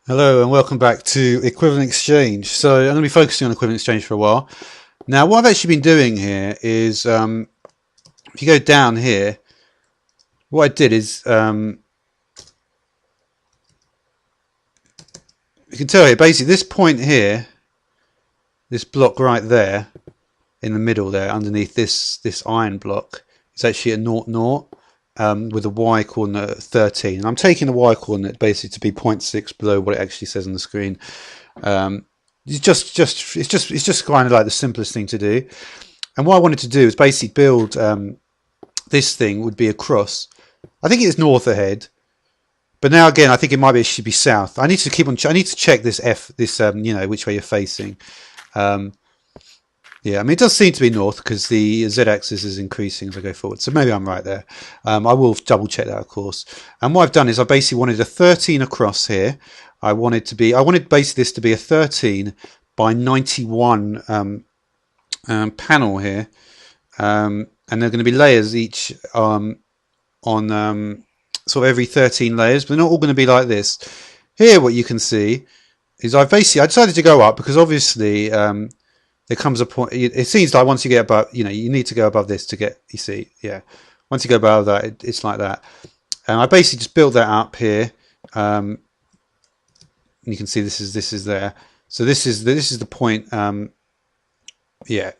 Hello and welcome back to equivalent exchange. So I'm going to be focusing on equivalent exchange for a while. Now what I've actually been doing here is, if you go down here, what I did is, you can tell here, basically this point here, this block right there, in the middle there, underneath this iron block, is actually a 0, 0. With a y coordinate at 13, and I'm taking the y coordinate basically to be 0.6 below what it actually says on the screen. It's just kind of like the simplest thing to do. And what I wanted to do is basically build this thing would be across. I think it's north ahead, but now again I think it should be south. I need to check this which way you're facing. Yeah, I mean, it does seem to be north because the z-axis is increasing as I go forward. So maybe I'm right there. I will double check that, of course. And what I've done is I basically wanted a 13 across here. I wanted basically this to be a 13 by 91 panel here. And there are going to be layers each on sort of every 13 layers, but they're not all going to be like this. Here, what you can see is I decided to go up because obviously there comes a point. It seems like once you get above, you need to go above this to get. You see, yeah. Once you go above that, it's like that. And I basically just built that up here. You can see this is there. So this is the point. Yeah,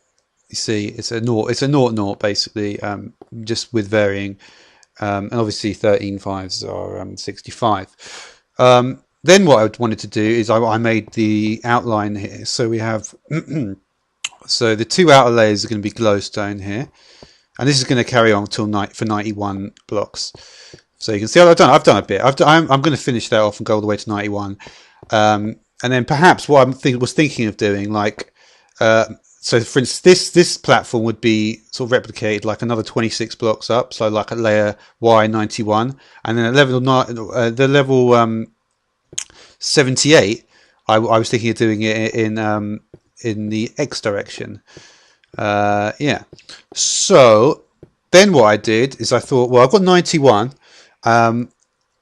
you see, it's a naught naught basically, just with varying. And obviously 13 fives are 65. Then what I wanted to do is I made the outline here. So we have. So the two outer layers are going to be glowstone here, and this is going to carry on till for 91 blocks. So you can see I've done a bit. I'm going to finish that off and go all the way to 91, and then perhaps what I was thinking of doing, like, so for instance, this platform would be sort of replicated like another 26 blocks up, so like a layer Y91, and then at the level 78, I was thinking of doing it in the X direction. Yeah. So then what I did is I thought, well, I've got 91, and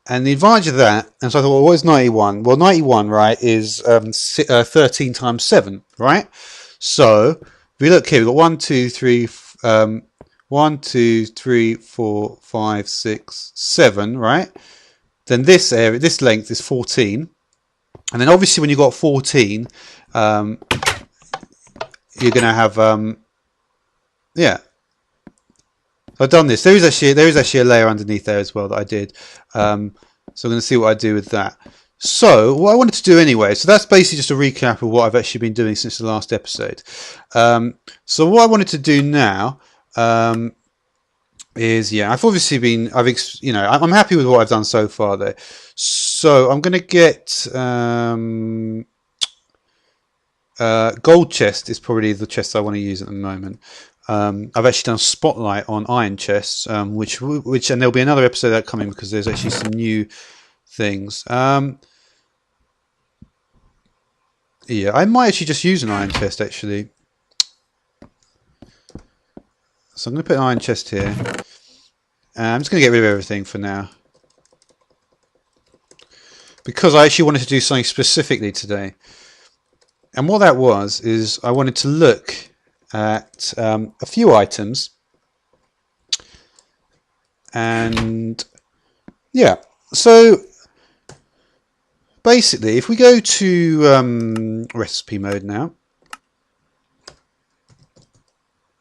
the advantage of that, and so I thought, well, what is 91? Well, 91, right, is 13 times 7, right? So if we look here, we've got 1, 2, 3, 1, 2, 3, 4, 5, 6, 7, right? Then this length is 14, and then obviously when you've got 14, you're going to have yeah, I've done this. There is actually a layer underneath there as well that I did, so I'm going to see what I do with that. So what I wanted to do anyway, so that's basically just a recap of what I've actually been doing since the last episode. So what I wanted to do now is, yeah, I've obviously been, I'm happy with what I've done so far though. So I'm going to get gold chest is probably the chest I want to use at the moment. I've actually done a spotlight on iron chests, which and there'll be another episode of that coming because there's actually some new things. Yeah, I might actually just use an iron chest actually. So I'm going to put an iron chest here. I'm just going to get rid of everything for now because I actually wanted to do something specifically today. And what that was is I wanted to look at a few items, and yeah, so basically if we go to recipe mode now,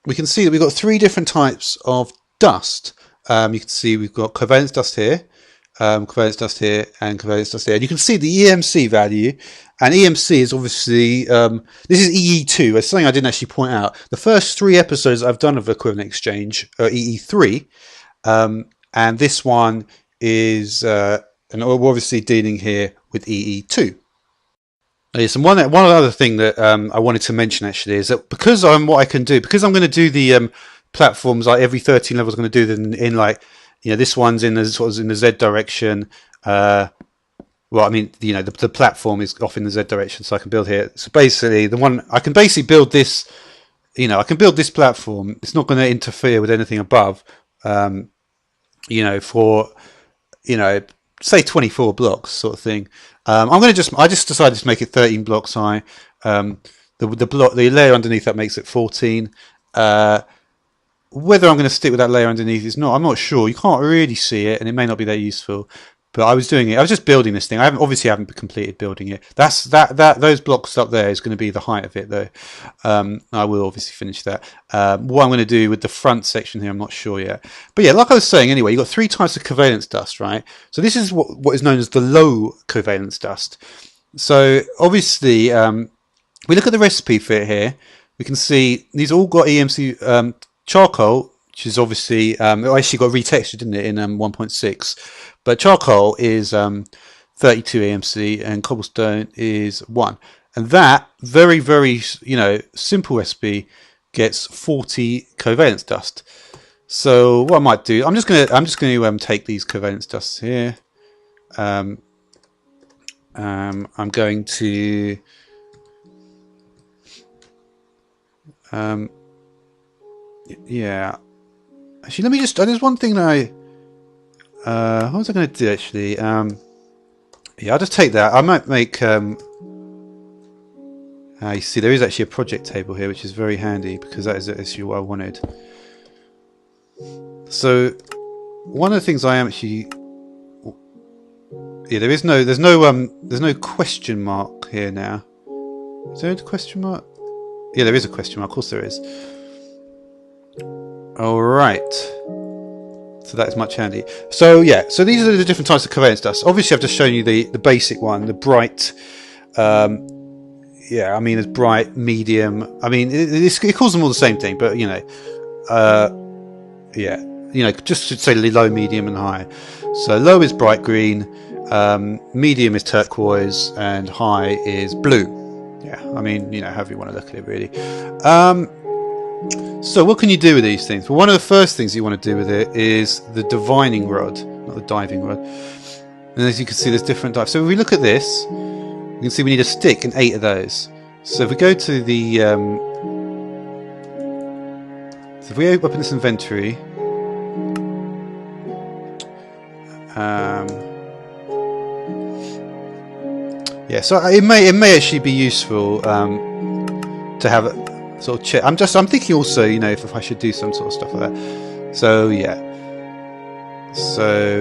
we can see that we've got 3 different types of dust. You can see we've got covalence dust here, covalence dust here, and covalence dust here. And you can see the EMC value, and EMC is obviously, this is EE2. It's something I didn't actually point out. The first 3 episodes I've done of equivalent exchange are EE3, and this one is, and we're obviously dealing here with EE2. Yes, and one other thing that I wanted to mention actually is that because what I can do, because I'm going to do the platforms like every 13 levels, I'm going to do them in like, this one's in the sort of in the Z direction. Well, I mean, the platform is off in the Z direction, so I can build here. So basically, I can basically build this. I can build this platform. It's not going to interfere with anything above. For say 24 blocks sort of thing. I just decided to make it 13 blocks high. The layer underneath that makes it 14. Whether I'm going to stick with that layer underneath is not. I'm not sure. You can't really see it, and it may not be that useful. But I was doing it. I was just building this thing. I haven't completed building it. Those blocks up there is going to be the height of it, though. I will obviously finish that. What I'm going to do with the front section here, I'm not sure yet. But yeah, like I was saying, anyway, you've got 3 types of covalence dust, right? So this is what is known as the low covalence dust. So obviously, we look at the recipe for it here. We can see these all got EMC. Charcoal, which is obviously it actually got retextured, didn't it, in 1.6, but charcoal is 32 AMC and cobblestone is 1, and that very simple recipe gets 40 covalence dust. So what I might do, I'm just going to take these covalence dusts here. I'm going to yeah, actually, let me just. There's one thing that what was I going to do actually? Yeah, I'll just take that. I might make. You see, there is actually a project table here, which is very handy because that is actually what I wanted. So, one of the things I am actually. Yeah, there's no question mark here now. Is there a question mark? Yeah, there is a question mark. Of course, there is. Alright, so that is much handy. So yeah, so these are the different types of covalence dust. Obviously I've just shown you the basic one, the bright, yeah, I mean there's bright, medium, I mean it calls them all the same thing, but yeah, just to say low, medium and high. So low is bright green, medium is turquoise, and high is blue. Yeah, I mean, however you want to look at it really. So what can you do with these things? Well, one of the first things you want to do with it is the divining rod, not the diving rod. And as you can see, there's different types. So if we look at this, you can see we need a stick and 8 of those. So if we go to the, so if we open this inventory, yeah, so it may actually be useful to have sort of check. I'm thinking also, if I should do some sort of stuff like that. So yeah. So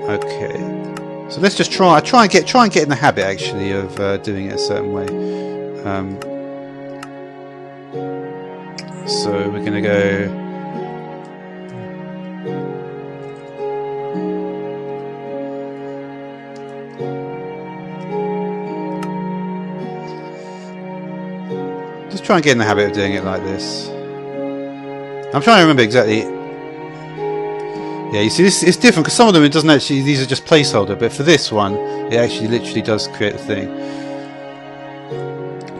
okay. So let's just try and get in the habit actually of doing it a certain way. So we're gonna go. Just try and get in the habit of doing it like this. I'm trying to remember exactly. Yeah, you see, this it's different because some of them it doesn't actually. These are just placeholder, but for this one, it actually literally does create the thing.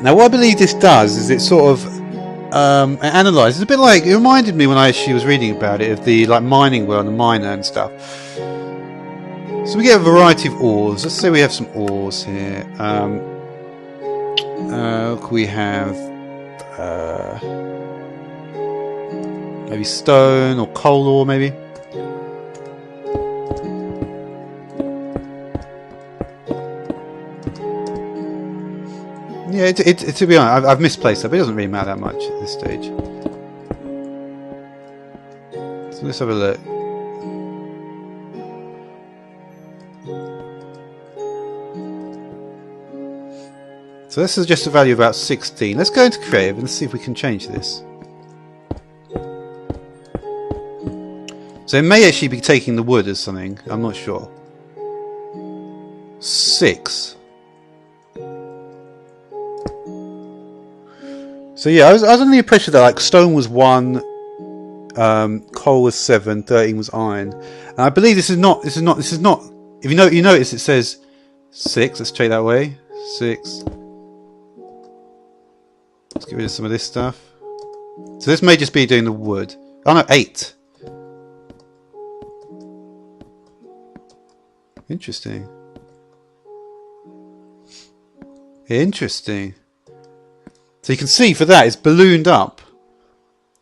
Now, what I believe this does is it sort of it analyzes. It's a bit like it reminded me when I actually was reading about it of the mining world, the miner and stuff. So we get a variety of ores. Let's say we have some ores here. We have. Maybe stone or coal ore, maybe. Yeah, to be honest, I've misplaced that, but it doesn't really matter that much at this stage. So let's have a look. So this is just a value of about 16. Let's go into creative and see if we can change this. So it may actually be taking the wood as something. I'm not sure. 6. So yeah, I was under the impression that stone was 1, coal was 7, 13 was iron, and I believe this is not. If you notice, it says 6. Let's check that way. 6. Let's get rid of some of this stuff. So this may just be doing the wood. Oh no, 8. Interesting. Interesting. So you can see for that it's ballooned up.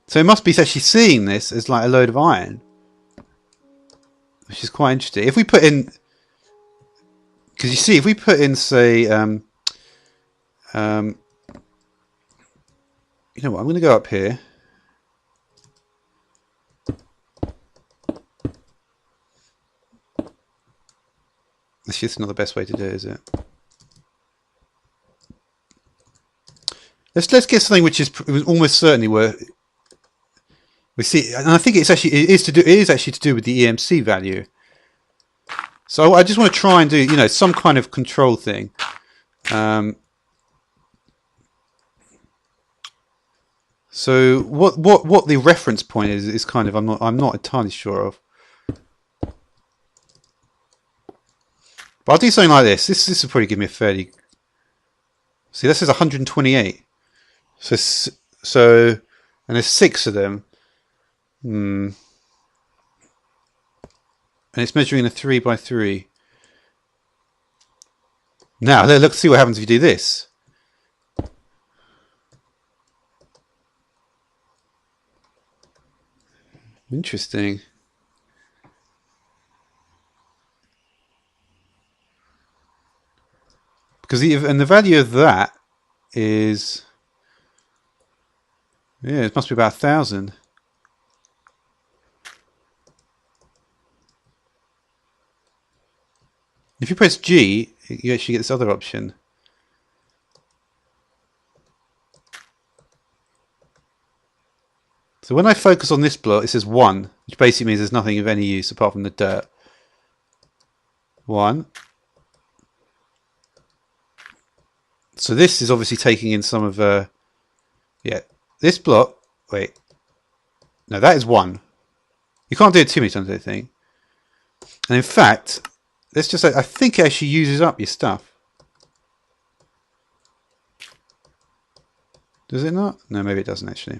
So it must be actually seeing this as a load of iron. Which is quite interesting. If we put in Because you see, if we put in, say, you know what, I'm going to go up here. It's just not the best way to do it, is it? Let's get something which is almost certainly where we see, and I think it is actually to do with the EMC value. So I just want to try and do, you know, some kind of control thing. So what the reference point is kind of I'm not entirely sure of. But I'll do something like this. This will probably give me a fairly. See, this is 128. So, and there's 6 of them. And it's measuring a 3 by 3. Now, let's see what happens if you do this. Interesting. Because the value of that is, yeah, it must be about 1,000. If you press G, you actually get this other option. So when I focus on this block, it says 1, which basically means there's nothing of any use apart from the dirt. 1. So this is obviously taking in some of, yeah, this block. Wait, no, that is 1. You can't do it too many times, I think. And in fact, let's just say, I think it actually uses up your stuff. Does it not? No, maybe it doesn't actually.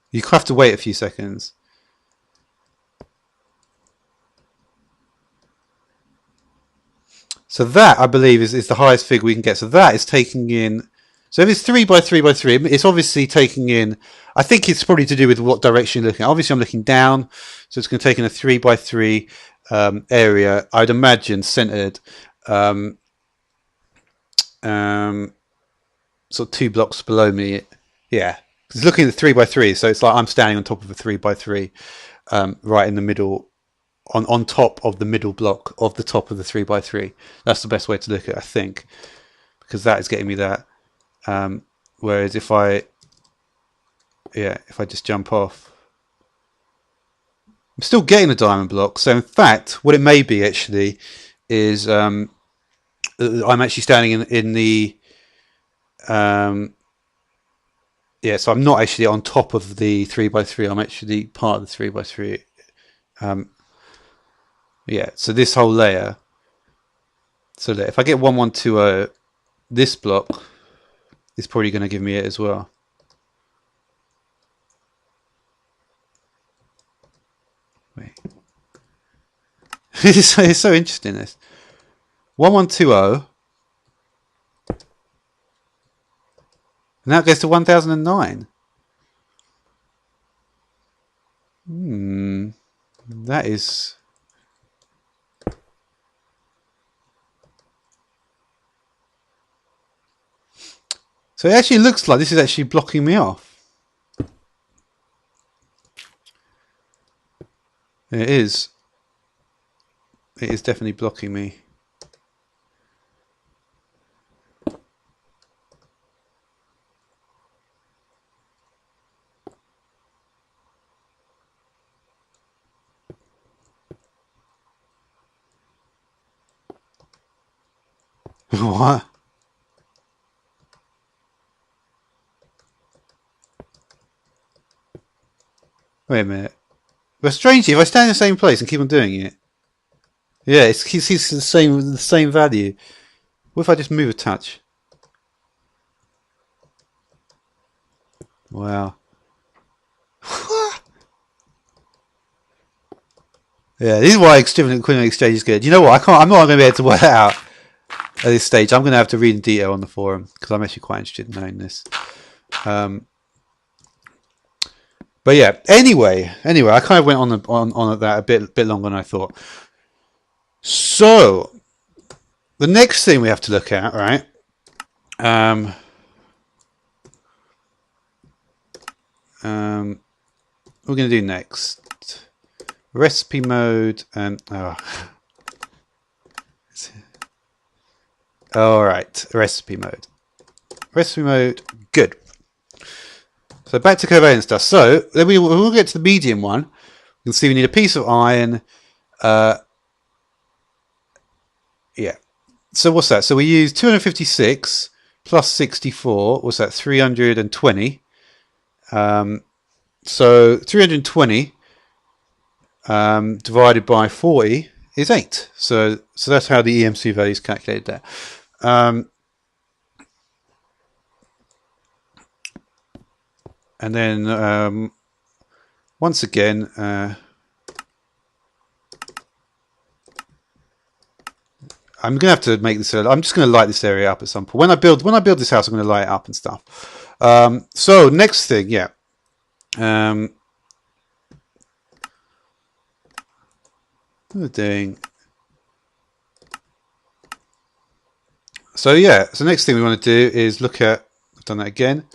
You have to wait a few seconds. So that, I believe, is the highest figure we can get. So that is taking in. So if it's 3 by 3 by 3, it's obviously taking in. I think it's probably to do with what direction you're looking at. Obviously, I'm looking down, so it's going to take in a 3 by 3 area. I'd imagine centered, sort of 2 blocks below me. Yeah, it's looking at the 3 by 3, so it's like I'm standing on top of a 3 by 3, right in the middle. On top of the middle block of the top of the 3 by 3. That's the best way to look at it, I think, because that is getting me that. Whereas if I just jump off, I'm still getting the diamond block. So in fact, what it may be actually is I'm actually standing in the yeah. So I'm not actually on top of the 3 by 3. I'm actually part of the 3 by 3. Yeah, so this whole layer. So that if I get 1120, this block is probably going to give me it as well. Wait. It's so interesting, this. 1120. And now it goes to 1009. That is... So it actually looks like this is actually blocking me off. It is. It is definitely blocking me. What? Wait a minute. But strangely, if I stand in the same place and keep on doing it, yeah, it's the same value. What if I just move a touch? Wow. Yeah, this is why equivalent exchange is good. You know what? I'm not going to be able to work that out at this stage. I'm going to have to read in detail on the forum because I'm actually quite interested in knowing this. But yeah, anyway, I kind of went on that a bit longer than I thought. So the next thing we have to look at, right? We're going to do next recipe mode and all right, recipe mode, good. So back to covariance stuff. So then we'll get to the medium one. You can see we need a piece of iron. Yeah. So what's that? So we use 256 plus 64. What's that? 320. So 320 divided by 40 is 8. So that's how the EMC value is calculated there. And then once again, I'm gonna have to make this. I'm just gonna light this area up at some point. When I build this house, I'm gonna light it up and stuff. So next thing, yeah. What we're doing. So yeah. So next thing we want to do is look at. I've done that again.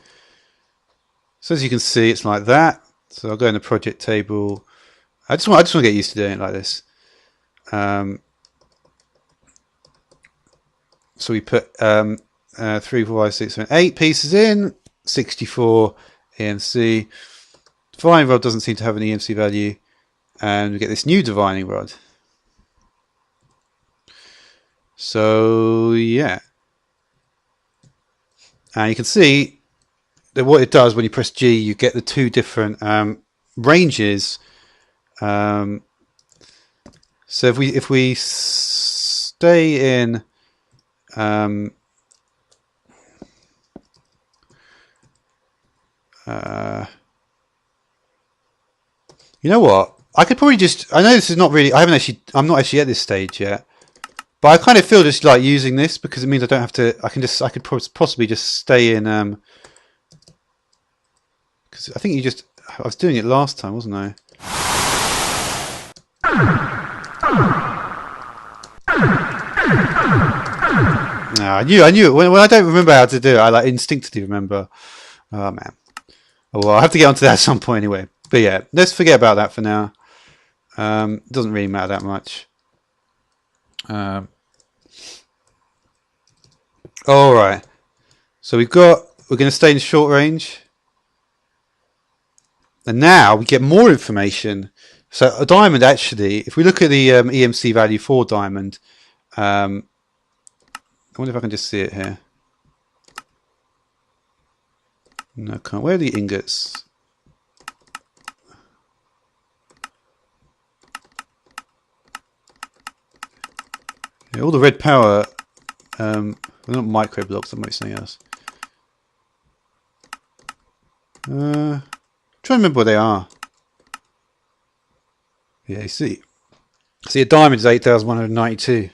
So as you can see, it's like that. So I'll go in the project table. I just want to get used to doing it like this. So we put 3, 4, 5, 6, 7, 8 pieces in. 64 EMC. Divining rod doesn't seem to have an EMC value, and we get this new divining rod. So yeah, and you can see that what it does when you press G, you get the two different ranges. So if we stay in you know what? I could probably just. I know this is not really. I'm not actually at this stage yet. But I kind of feel just like using this because it means I don't have to. I could possibly just stay in. Because I think I was doing it last time, wasn't I? No, I knew it. When I don't remember how to do it, I like instinctively remember. Oh man. Oh, well, I'll have to get onto that at some point anyway. But yeah, let's forget about that for now. It doesn't really matter that much. All right. So we're going to stay in short range. And now we get more information. So a diamond actually, if we look at the EMC value for diamond, I wonder if I can just see it here. No, can't. Where are the ingots? Yeah, all the red power, they're not micro blocks, that might be something else. Trying to remember what they are. Yeah, you see a diamond is 8,192.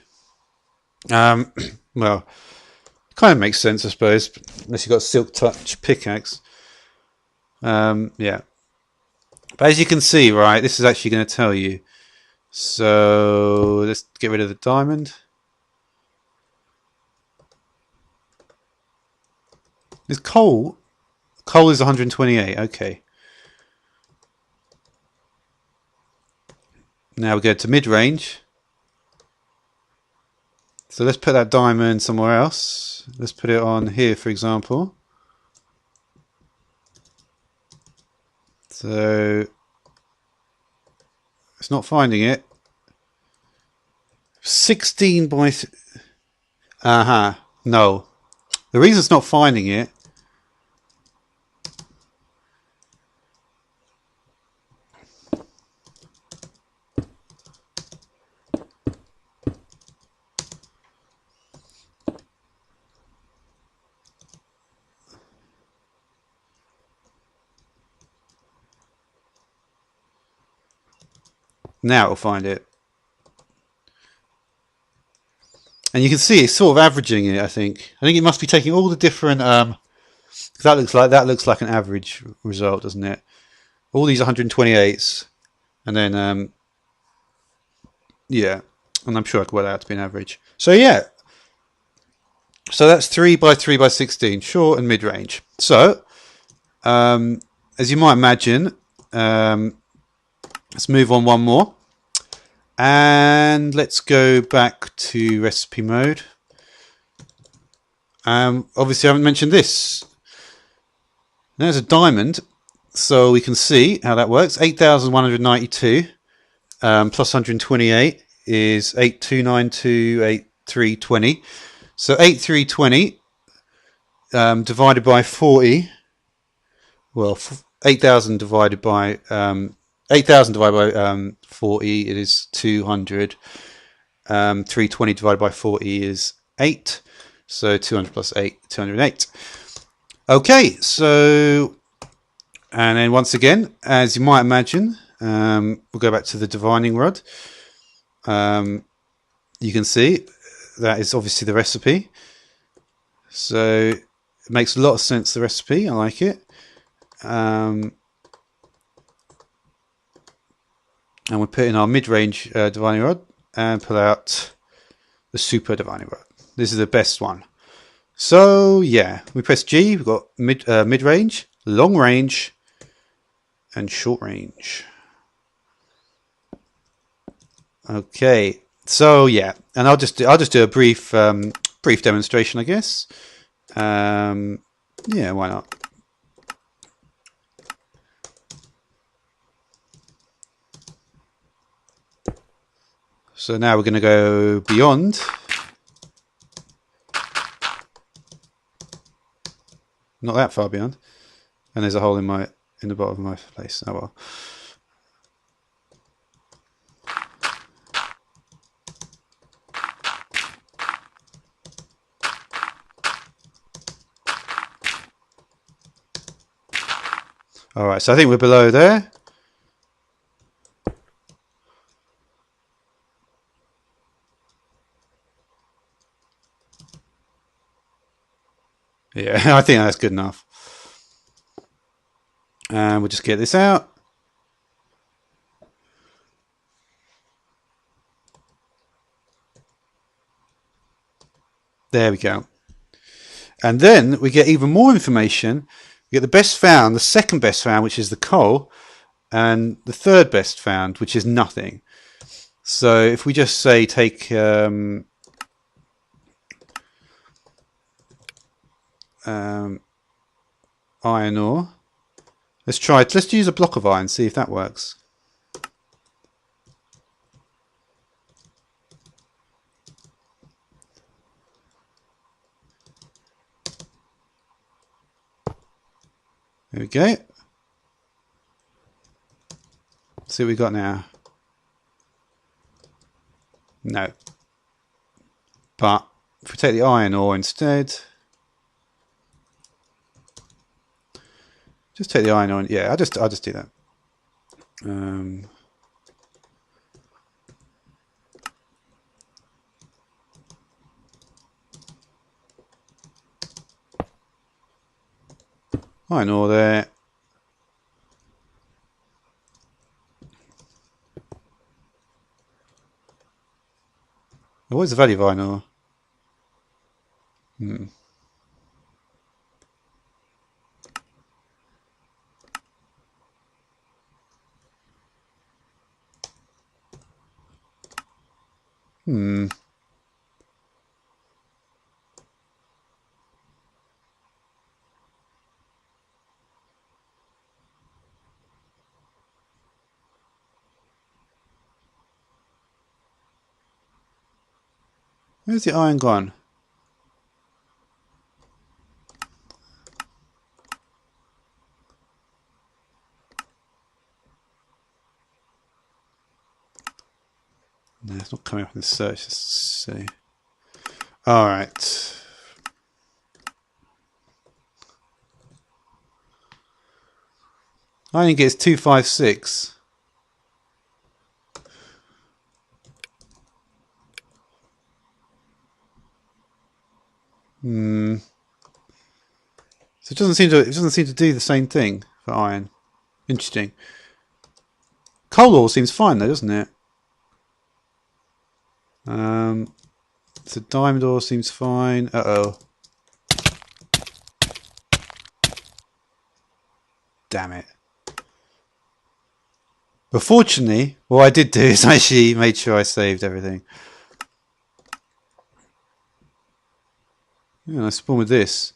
Well, kind of makes sense, I suppose, unless you've got a silk touch pickaxe. Yeah. But as you can see, right, this is actually going to tell you. So let's get rid of the diamond. Is coal? Coal is 128. Okay. Now we go to mid-range. So let's put that diamond somewhere else. Let's put it on here, for example. So it's not finding it. 16 by... No. The reason it's not finding it... Now it'll find it. And you can see it's sort of averaging it, I think. I think it must be taking all the different... that looks like an average result, doesn't it? all these 128s, and then yeah, and I'm sure I could work that out to be an average. So yeah, so that's 3 by 3 by 16, short and mid-range. So as you might imagine, let's move on one more, and let's go back to recipe mode. Obviously I haven't mentioned this. There's a diamond, so we can see how that works. 8,192 plus 128 is 82928320. So 8320 divided by 40. Well, 8,000 divided by 8,000 divided by 40. It is 200. 320 divided by 40 is 8. So 200 plus 8, 208. Okay, so, and then once again, as you might imagine, we'll go back to the divining rod. You can see that is obviously the recipe. So it makes a lot of sense, the recipe. I like it. And we'll put in our mid-range divining rod and pull out the super divining rod. This is the best one. So yeah, we press G. We've got mid-range, long range, and short range. Okay, so yeah, and I'll just do a brief demonstration, I guess. Yeah, why not? So now we're going to go beyond. Not that far beyond, and there's a hole in the bottom of my place. Oh well. All right, so I think we're below there. Yeah, I think that's good enough. And we'll just get this out. There we go. And then we get even more information. We get the best found, the second best found, which is the coal, and the third best found, which is nothing. So if we just say take iron ore, let's use a block of iron, see if that works. There we go. See what we got now. No. But if we take the iron ore instead, just take the iron ore. Yeah, I'll just do that. Iron ore there. What is the value of iron ore? Where's the iron gone? No, it's not coming up in the search. Let's see. All right. I think it's 256. So it doesn't seem to do the same thing for iron. Interesting. Coal ore seems fine though, doesn't it? So diamond ore seems fine. Uh-oh. Damn it. But fortunately, what I did do is I actually made sure I saved everything. Yeah, I spawn with this.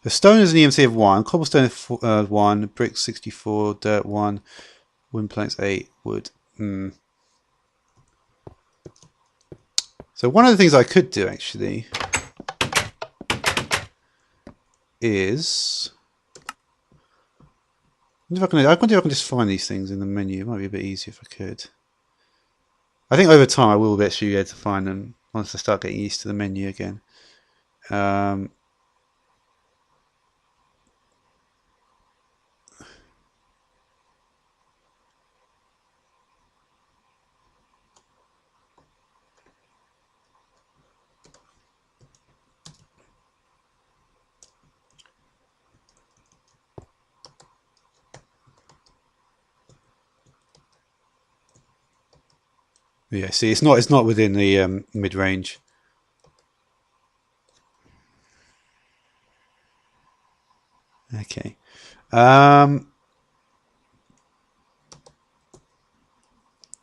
The stone is an EMC of 1, cobblestone is 1, brick 64, dirt 1, wooden planks 8, wood. So one of the things I could do actually is... I wonder if I can just find these things in the menu. It might be a bit easier if I could. I think over time I will actually be able to find them once I start getting used to the menu again. Yeah, see, it's not within the mid range. Okay. What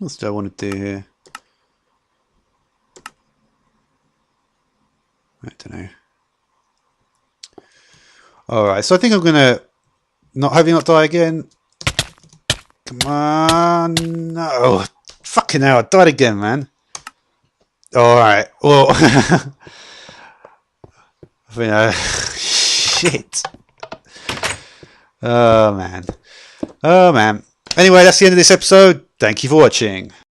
else do I want to do here? I don't know. Alright, so I think I'm gonna not die again. Come on, no. Fucking hell, I died again, man. Alright, well shit. Oh man. Anyway, that's the end of this episode. Thank you for watching.